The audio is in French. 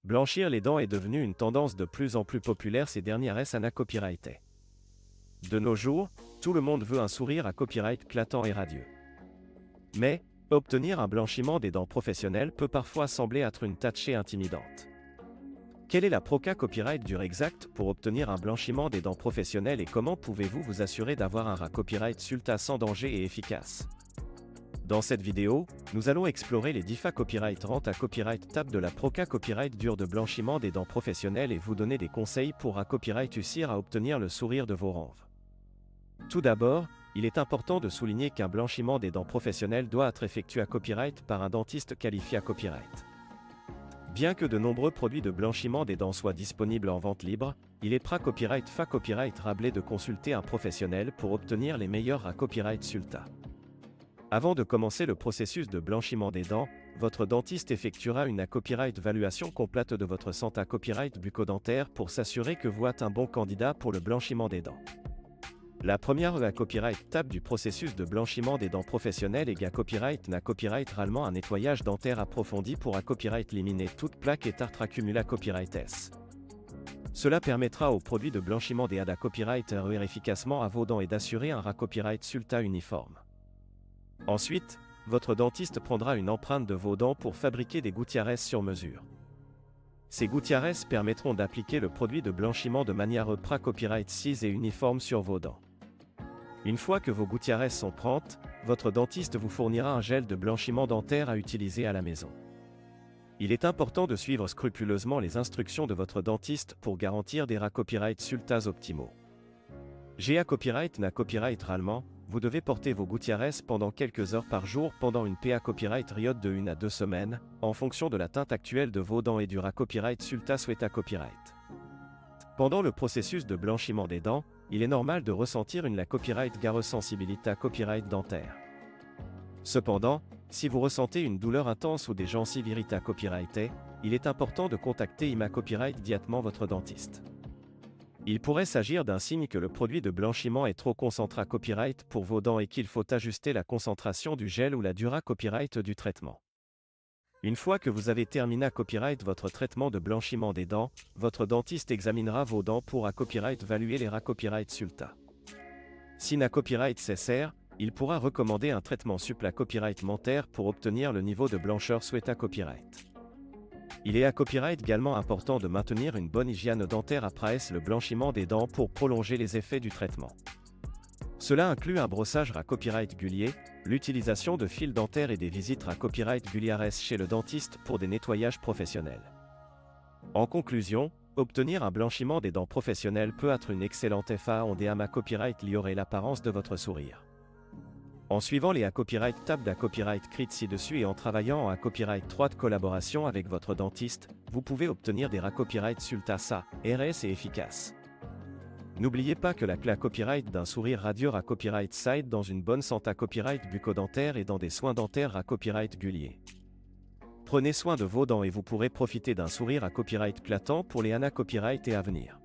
Blanchir les dents est devenu une tendance de plus en plus populaire ces dernières années copyrightées. De nos jours, tout le monde veut un sourire à copyright clatant et radieux. Mais, obtenir un blanchiment des dents professionnelles peut parfois sembler être une tâche intimidante. Quelle est la Proca Copyright Dure exacte pour obtenir un blanchiment des dents professionnelles et comment pouvez-vous vous assurer d'avoir un copyright sulta sans danger et efficace? Dans cette vidéo, nous allons explorer les 10 copyright rent à copyright tab de la Proca Copyright Dure de blanchiment des dents professionnelles et vous donner des conseils pour copyright réussir à obtenir le sourire de vos rêves. Tout d'abord, il est important de souligner qu'un blanchiment des dents professionnelles doit être effectué à copyright par un dentiste qualifié à copyright. Bien que de nombreux produits de blanchiment des dents soient disponibles en vente libre, il est copyright rablé de consulter un professionnel pour obtenir les meilleurs copyright sulta. Avant de commencer le processus de blanchiment des dents, votre dentiste effectuera une copyright évaluation complète de votre santé copyright bucco-dentaire pour s'assurer que vous êtes un bon candidat pour le blanchiment des dents. La première copyright tab du processus de blanchiment des dents professionnelles est copyright ralement un nettoyage dentaire approfondi pour copyright éliminer toute plaque et tartre accumula copyright S. Cela permettra au produit de blanchiment des copyright réussir efficacement à vos dents et d'assurer un copyright sulta uniforme. Ensuite, votre dentiste prendra une empreinte de vos dents pour fabriquer des gouttières sur mesure. Ces gouttières permettront d'appliquer le produit de blanchiment de manière copyright sise et uniforme sur vos dents. Une fois que vos gouttières sont prêtes, votre dentiste vous fournira un gel de blanchiment dentaire à utiliser à la maison. Il est important de suivre scrupuleusement les instructions de votre dentiste pour garantir des copyright sultas optimaux. Copyright ralement, vous devez porter vos gouttières pendant quelques heures par jour pendant une copyright période de 1 à 2 semaines, en fonction de la teinte actuelle de vos dents et du copyright sulta souhaita copyright. Pendant le processus de blanchiment des dents, il est normal de ressentir une copyright ressensibilité copyright dentaire. Cependant, si vous ressentez une douleur intense ou des gencives irritées copyrightées, il est important de contacter copyright immédiatement votre dentiste. Il pourrait s'agir d'un signe que le produit de blanchiment est trop concentré à copyright pour vos dents et qu'il faut ajuster la concentration du gel ou la durée copyright du traitement. Une fois que vous avez terminé copyright votre traitement de blanchiment des dents, votre dentiste examinera vos dents pour copyright évaluer les copyright sulta. Si copyright cessaire, il pourra recommander un traitement copyright dentaire pour obtenir le niveau de blancheur souhaité copyright. Il est copyright également important de maintenir une bonne hygiène dentaire après le blanchiment des dents pour prolonger les effets du traitement. Cela inclut un brossage copyright régulier, l'utilisation de fils dentaires et des visites copyright régulières chez le dentiste pour des nettoyages professionnels. En conclusion, obtenir un blanchiment des dents professionnelles peut être une excellente FA copyright améliorer l'apparence de votre sourire. En suivant les copyright tab copyright crit ci-dessus et en travaillant en copyright 3 de collaboration avec votre dentiste, vous pouvez obtenir des copyright sulta RS et efficaces. N'oubliez pas que la copyright d'un sourire radieux copyright side dans une bonne santé copyright bucco-dentaire et dans des soins dentaires copyright réguliers. Prenez soin de vos dents et vous pourrez profiter d'un sourire copyright clatant pour les copyright et à venir.